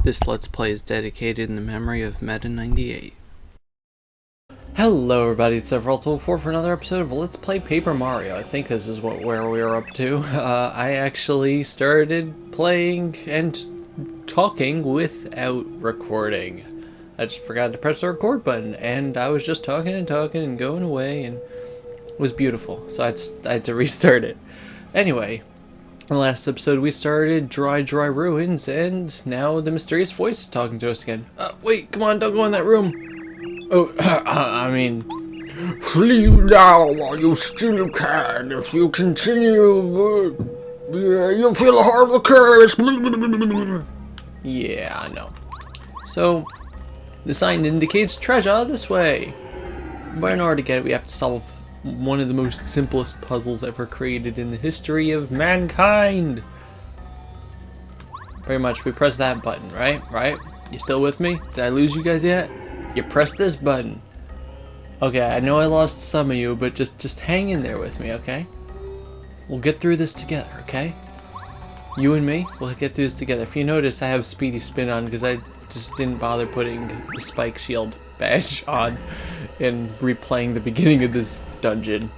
This Let's Play is dedicated in the memory of Meta98. Hello everybody, it's Several4 for another episode of Let's Play Paper Mario. I think this is where we are up to. I actually started playing and talking without recording. I just forgot to press the record button, and I was just talking and going away, and it was beautiful, so I had to restart it. Anyway, in the last episode we started Dry Ruins, and now the mysterious voice is talking to us again. Wait, come on, don't go in that room! Oh, I mean... Flee now while you still can. If you continue, you'll feel a horrible curse. Yeah, I know. So, the sign indicates treasure this way. But in order to get it, we have to solve one of the most simplest puzzles ever created in the history of mankind. Pretty much, we press that button, right? Right? You still with me? Did I lose you guys yet? You press this button. Okay, I know I lost some of you, but just hang in there with me, okay? We'll get through this together, okay? You and me, we'll get through this together. If you notice, I have Speedy Spin on because I just didn't bother putting the Spike Shield badge on and replaying the beginning of this dungeon.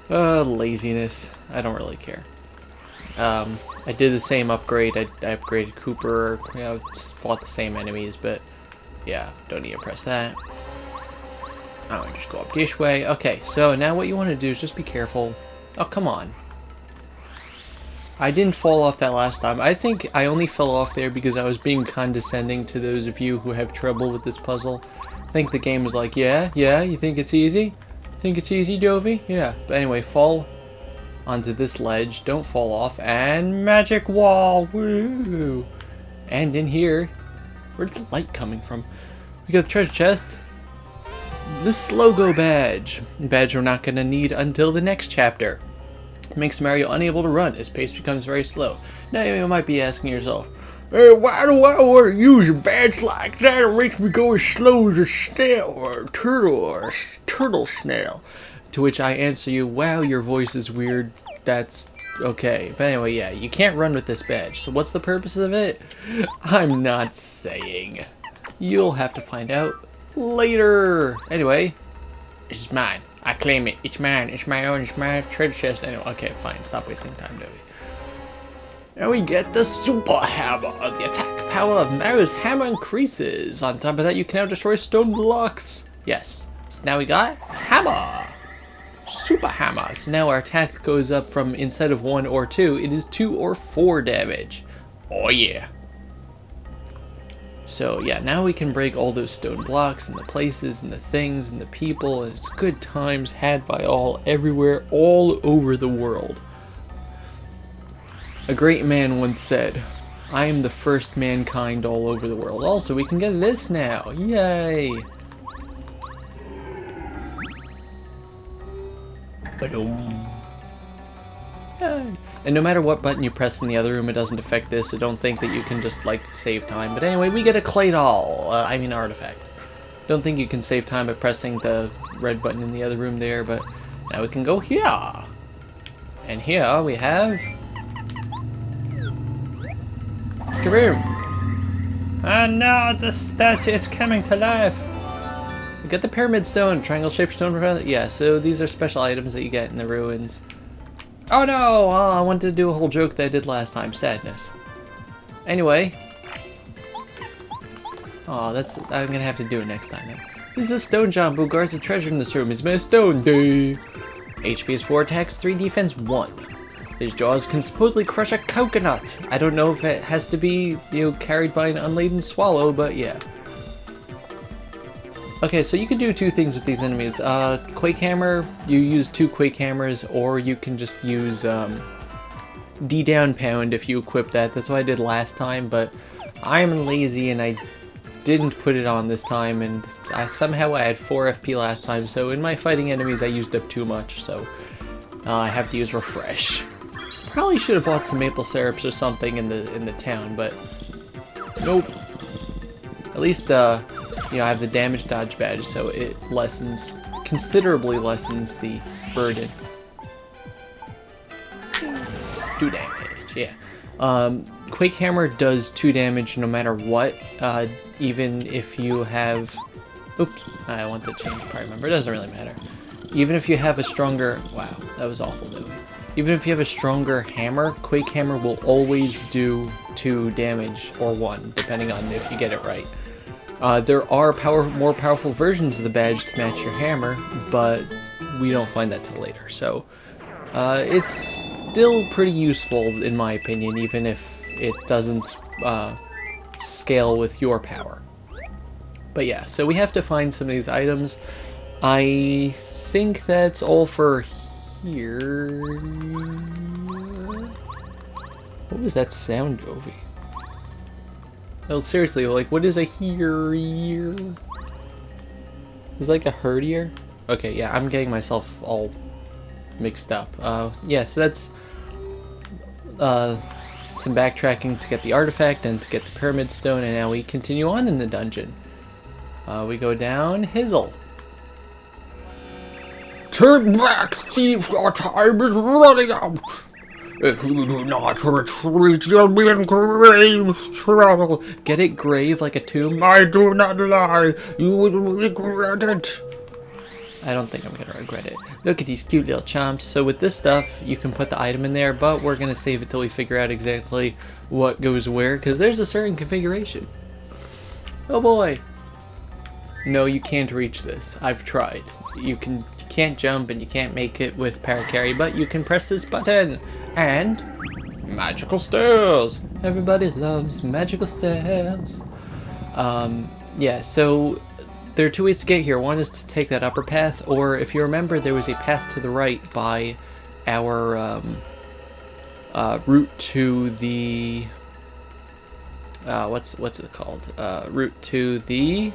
Laziness. I don't really care. I did the same upgrade. I upgraded Cooper, you know, fought the same enemies, but yeah, don't need to press that. Oh, and just go up this way. Okay, so now what you want to do is just be careful. Oh, come on. I didn't fall off that last time. I think I only fell off there because I was being condescending to those of you who have trouble with this puzzle. I think the game was like, yeah, you think it's easy? Think it's easy, Dovey? Yeah, but anyway, fall onto this ledge. Don't fall off. And magic wall. Woo! And in here, where's the light coming from? We got the treasure chest. This logo badge. Badge we're not going to need until the next chapter. Makes Mario unable to run. His pace becomes very slow. Now you might be asking yourself, hey, why do I want to use a badge like that? It makes me go as slow as a snail or a turtle or a turtle snail. To which I answer you, wow, your voice is weird. That's okay. But anyway, yeah, you can't run with this badge. So what's the purpose of it? I'm not saying. You'll have to find out later. Anyway, it's mine. I claim it. It's mine. It's my own. It's my treasure chest. Anyway, okay, fine. Stop wasting time, Dovey. And we get the Super Hammer. The attack power of Mario's hammer increases. On top of that, you can now destroy stone blocks. Yes. So now we got Hammer. Super Hammer. So now our attack goes up from, instead of 1 or 2, it is 2 or 4 damage. Oh yeah. So yeah, now we can break all those stone blocks and the places and the things and the people, and it's good times had by all, everywhere, all over the world. A great man once said, I am the first mankind all over the world. Also, we can get this now. Yay! Ba-dum. Yay. And no matter what button you press in the other room, it doesn't affect this, so don't think that you can just, like, save time. But anyway, we get a clay doll. I mean artifact. Don't think you can save time by pressing the red button in the other room there, but now we can go here. And here we have... Kaboom! And now the statue is coming to life! We got the pyramid stone, triangle-shaped stone. Yeah, so these are special items that you get in the ruins. Oh no! Oh, I wanted to do a whole joke that I did last time. Sadness. Anyway. Oh, I'm gonna have to do it next time now. This is a stone jump who guards the treasure in this room. It's my stone day. HP is 4 attacks, 3 defense, 1. His jaws can supposedly crush a coconut. I don't know if it has to be, you know, carried by an unladen swallow, but yeah. Okay, so you can do 2 things with these enemies. Quake Hammer, you use 2 Quake Hammers, or you can just use D down pound if you equip that. That's what I did last time, but I'm lazy and I didn't put it on this time, and somehow I had 4 FP last time, so in my fighting enemies I used up too much, so I have to use Refresh. Probably should have bought some maple syrups or something in the town, but nope. At least you know, I have the damage dodge badge, so it considerably lessens the burden. 2 damage, yeah. Quake Hammer does 2 damage no matter what, even if you have... Oops, I want to change part remember, it doesn't really matter. Even if you have a stronger... Wow, that was awful, Louie. Even if you have a stronger hammer, Quake Hammer will always do 2 damage, or 1, depending on if you get it right. There are more powerful versions of the badge to match your hammer, but we don't find that till later. So it's still pretty useful in my opinion, even if it doesn't scale with your power. But yeah, so we have to find some of these items. I think that's all for here. What was that sound, Govey? Oh, seriously, like, what is a here? Is like a herdier? Okay, yeah, I'm getting myself all mixed up. Yeah, so that's some backtracking to get the artifact and to get the pyramid stone, and now we continue on in the dungeon. We go down Hizzle. Turn back, thief, our time is running out. If you do not retreat, you'll be in grave trouble. Get it, grave, like a tomb? I do not lie. You will regret it. I don't think I'm gonna regret it. Look at these cute little chomps. So with this stuff, you can put the item in there, but we're gonna save it till we figure out exactly what goes where, because there's a certain configuration. Oh boy. No, you can't reach this. I've tried. You can't jump and you can't make it with paracarry, but you can press this button and magical stairs. Everybody loves magical stairs. Yeah, so there are 2 ways to get here. One is to take that upper path, or if you remember, there was a path to the right by our route to the what's it called? Route to the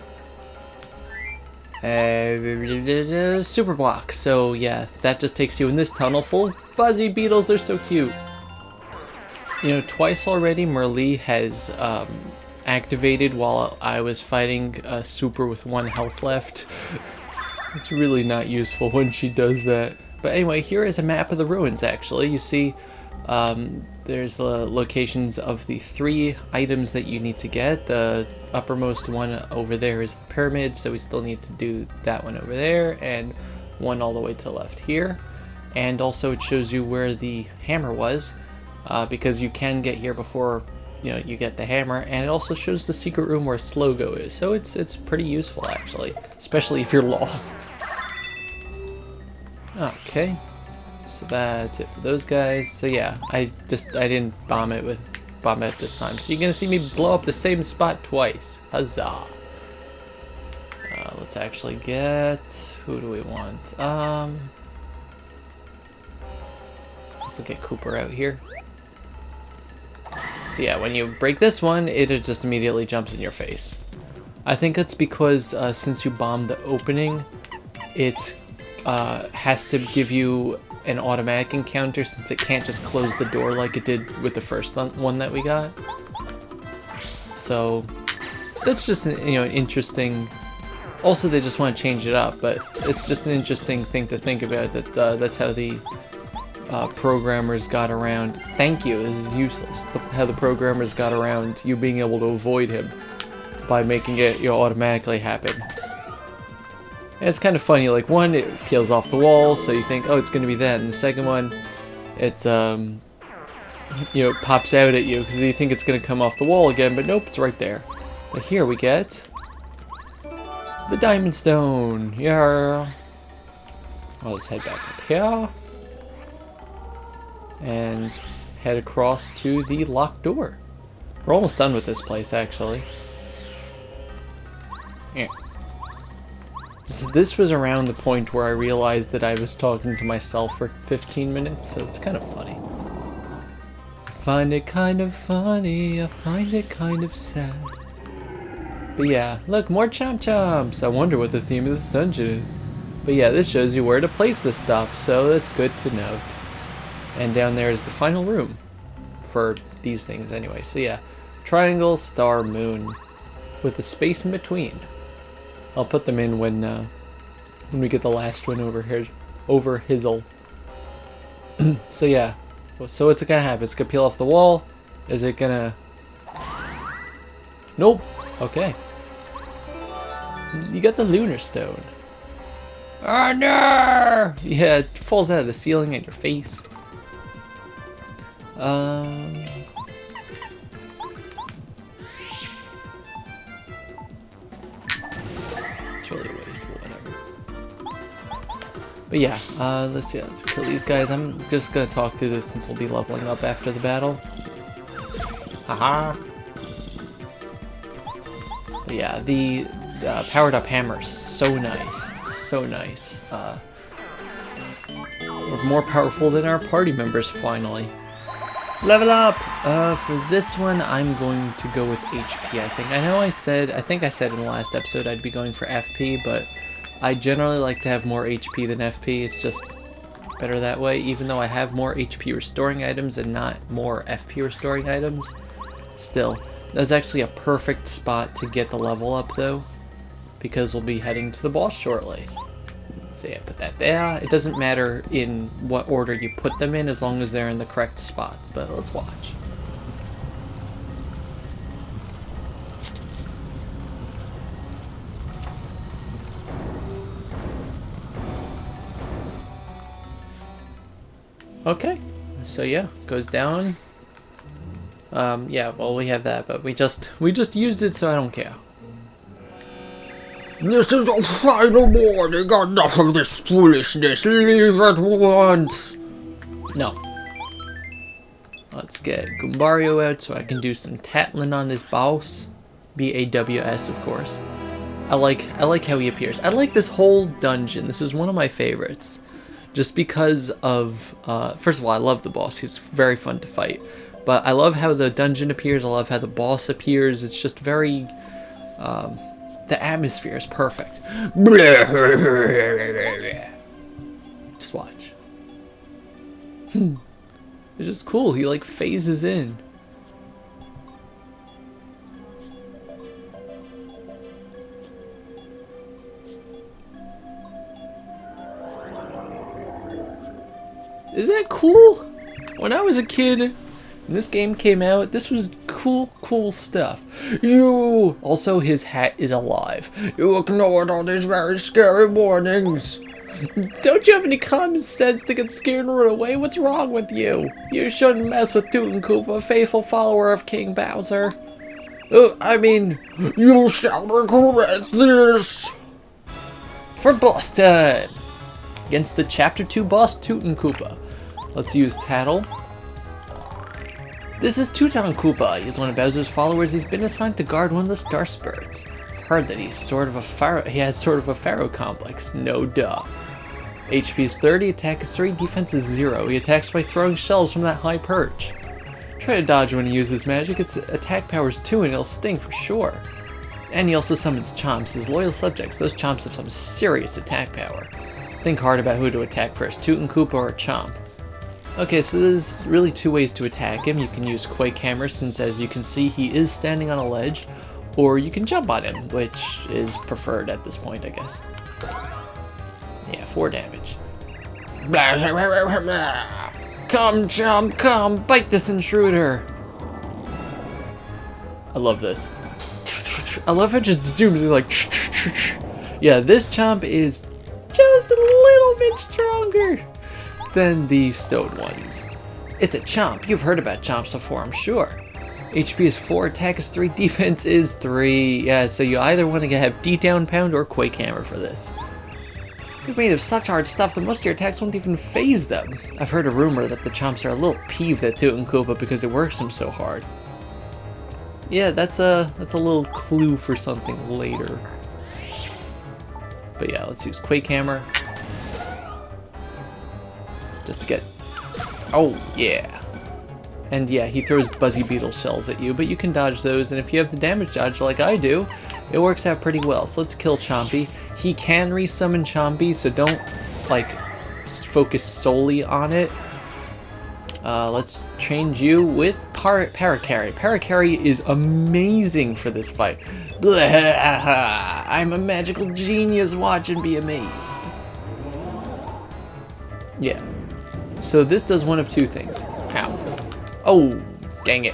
super block. So yeah, that just takes you in this tunnel full of fuzzy beetles. They're so cute. You know, twice already Merlee has activated while I was fighting a super with 1 health left. It's really not useful when she does that. But anyway, here is a map of the ruins actually. You see there's locations of the 3 items that you need to get. The uppermost one over there is the pyramid, so we still need to do that one over there, and 1 all the way to the left here. And also it shows you where the hammer was, because you can get here before you get the hammer, and it also shows the secret room where Slogo is. So it's pretty useful actually, especially if you're lost. Okay. So that's it for those guys. So yeah, I didn't bomb it this time. So you're gonna see me blow up the same spot twice. Huzzah! Let's actually get, who do we want? Let's look at Cooper out here. So yeah, when you break this one, it just immediately jumps in your face. I think that's because since you bombed the opening, it has to give you an automatic encounter, since it can't just close the door like it did with the first one that we got. So that's just an interesting. Also, they just want to change it up, but it's just an interesting thing to think about. That that's how the programmers got around. Thank you. This is useless. How the programmers got around you being able to avoid him by making it automatically happen. And it's kind of funny, like, one, it peels off the wall, so you think, oh, it's going to be that, and the second one, it's, it pops out at you, because you think it's going to come off the wall again, but nope, it's right there. But here we get the Diamond Stone. Yeah. Well, let's head back up here, and head across to the locked door. We're almost done with this place, actually. Yeah. So this was around the point where I realized that I was talking to myself for 15 minutes, so it's kind of funny. I find it kind of funny, I find it kind of sad. But yeah, look, more chomp chomps! I wonder what the theme of this dungeon is. But yeah, this shows you where to place this stuff, so that's good to note. And down there is the final room, for these things anyway. So yeah, triangle, star, moon, with a space in between. I'll put them in when we get the last one over here, over Hizzle. So yeah, so what's gonna happen? It's gonna peel off the wall, Is it gonna... Nope. Okay. You got the lunar stone. Oh no! Yeah, it falls out of the ceiling at your face. It's really wasteful, whatever. But yeah, let's kill these guys. I'm just gonna talk through this since we'll be leveling up after the battle. Haha. But yeah, the powered up hammer is so nice. It's so nice. We're more powerful than our party members finally. Level up! For this one, I'm going to go with HP, I think. I think I said in the last episode I'd be going for FP, but I generally like to have more HP than FP. It's just better that way, even though I have more HP restoring items and not more FP restoring items. Still, that's actually a perfect spot to get the level up, though, because we'll be heading to the boss shortly. So yeah, put that there. It doesn't matter in what order you put them in as long as they're in the correct spots, but let's watch. Okay, so yeah, goes down. Yeah, well we have that, but we just used it, so I don't care. This is a final warning. Enough of this foolishness. Leave at once. No. Let's get Goombario out so I can do some tattling on this boss. B-A-W-S, of course. I like how he appears. I like this whole dungeon. This is one of my favorites. Just because of, first of all, I love the boss. He's very fun to fight. But I love how the dungeon appears. I love how the boss appears. It's just very, the atmosphere is perfect. Just watch. It's just cool. He like phases in. Is that cool? When I was a kid, when this game came out, this was cool stuff. You! Also, his hat is alive. You ignored all these very scary warnings. Don't you have any common sense to get scared and run away? What's wrong with you? You shouldn't mess with Tutankoopa, faithful follower of King Bowser. I mean, you shall regret this. For boss time! Against the Chapter 2 boss, Tutankoopa. Let's use Tattle. This is Tutankoopa. He's one of Bowser's followers. He's been assigned to guard one of the Star Spirits. I've heard that he's sort of a pharaoh. He has sort of a pharaoh complex. No duh. HP is 30, attack is 3, defense is 0. He attacks by throwing shells from that high perch. Try to dodge when he uses magic. Its attack power is 2 and it'll sting for sure. And he also summons chomps, his loyal subjects. Those chomps have some serious attack power. Think hard about who to attack first, Tutankoopa or Chomp. Okay, so there's really two ways to attack him. You can use Quake Hammer, since as you can see he is standing on a ledge, or you can jump on him, which is preferred at this point, I guess. Yeah, 4 damage. Come, Chomp, come, bite this intruder! I love this. I love how it just zooms in like... Yeah, this Chomp is just a little bit stronger than the stone ones. It's a Chomp. You've heard about Chomps before, I'm sure. HP is 4, attack is 3, defense is 3. Yeah, so you either want to have D-Down Pound or Quake Hammer for this. You're made of such hard stuff that most of your attacks won't even phase them. I've heard a rumor that the Chomps are a little peeved at Tutankoopa because it works them so hard. Yeah, that's a little clue for something later. But yeah, let's use Quake Hammer. Just to get... Oh, yeah. And yeah, he throws Buzzy Beetle shells at you, but you can dodge those, and if you have the damage dodge like I do, it works out pretty well. So let's kill Chompy. He can resummon Chompy, so don't, like, focus solely on it. Let's change you with Paracarry. Paracarry is amazing for this fight. Blah, I'm a magical genius, watch and be amazed. Yeah. So this does one of two things. Ow. Oh, dang it.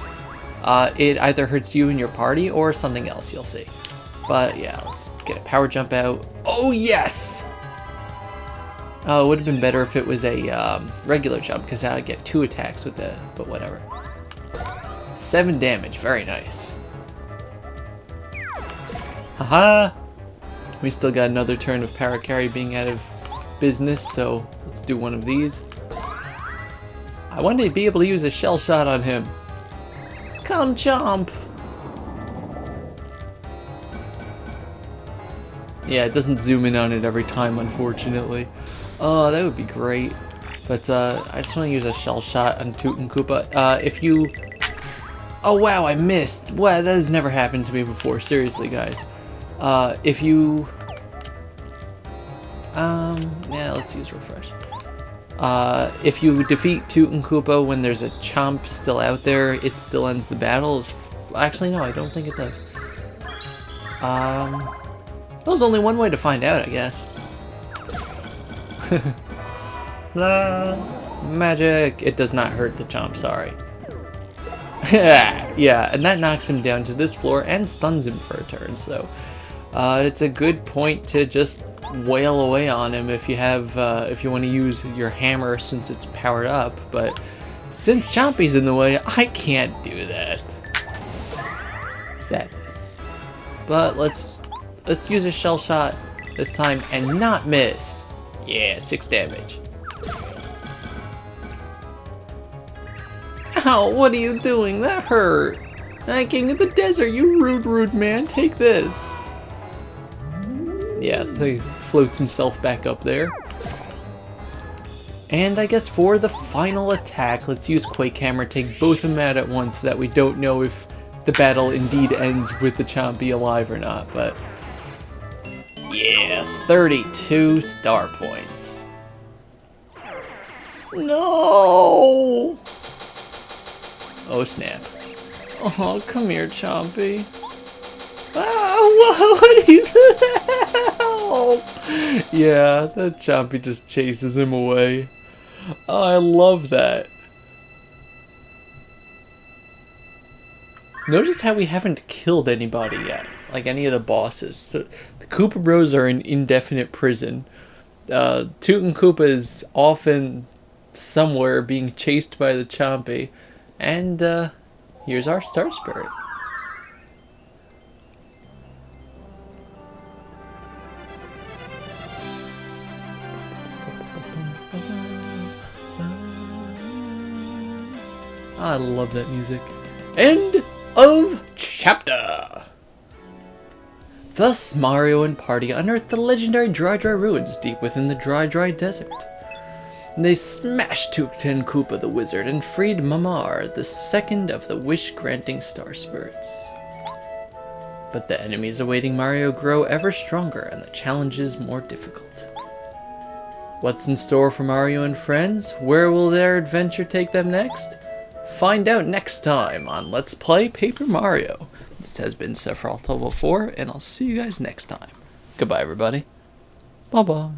it either hurts you and your party or something else, you'll see. But yeah, let's get a power jump out. Oh yes! Oh, it would have been better if it was a regular jump, because I'd get 2 attacks with it, but whatever. 7 damage, very nice. Haha! We still got another turn of Power Carry being out of business, so let's do one of these. I want to be able to use a shell shot on him. Come chomp! Yeah, it doesn't zoom in on it every time, unfortunately. Oh, that would be great. But I just want to use a shell shot on Tutankoopa. If you... Oh wow, I missed! Wow, that has never happened to me before. Seriously, guys. If you... yeah, let's use refresh. If you defeat Tutankoopa when there's a chomp still out there, it still ends the battle. Actually, no, I don't think it does. There's only one way to find out, I guess. Magic! It does not hurt the chomp, sorry. Yeah, and that knocks him down to this floor and stuns him for a turn, so... it's a good point to just wail away on him if you have, if you want to use your hammer since it's powered up, but since Chompy's in the way, I can't do that. Sadness. But let's use a shell shot this time and not miss. Yeah, 6 damage. Ow, what are you doing? That hurt. King of the desert, you rude man, take this. Yeah, so he floats himself back up there. And I guess for the final attack, let's use Quake Hammer, take both of them out at once so that we don't know if the battle indeed ends with the Chompy alive or not, but... Yeah, 32 star points. No! Oh snap. Oh, come here, Chompy. Oh, what are you doing? Yeah, that Chompy just chases him away. Oh, I love that. Notice how we haven't killed anybody yet, like any of the bosses. So the Koopa Bros are in indefinite prison. Tutankoopa is often somewhere being chased by the Chompy. And here's our Star Spirit. I love that music. End of chapter! Thus, Mario and party unearthed the legendary Dry ruins deep within the Dry Desert. They smashed Tutankoopa the wizard and freed Mamar, the second of the wish-granting star spirits. But the enemies awaiting Mario grow ever stronger and the challenges more difficult. What's in store for Mario and friends? Where will their adventure take them next? Find out next time on Let's Play Paper Mario. This has been Sephiroth Level 4, and I'll see you guys next time. Goodbye, everybody. Bye-bye.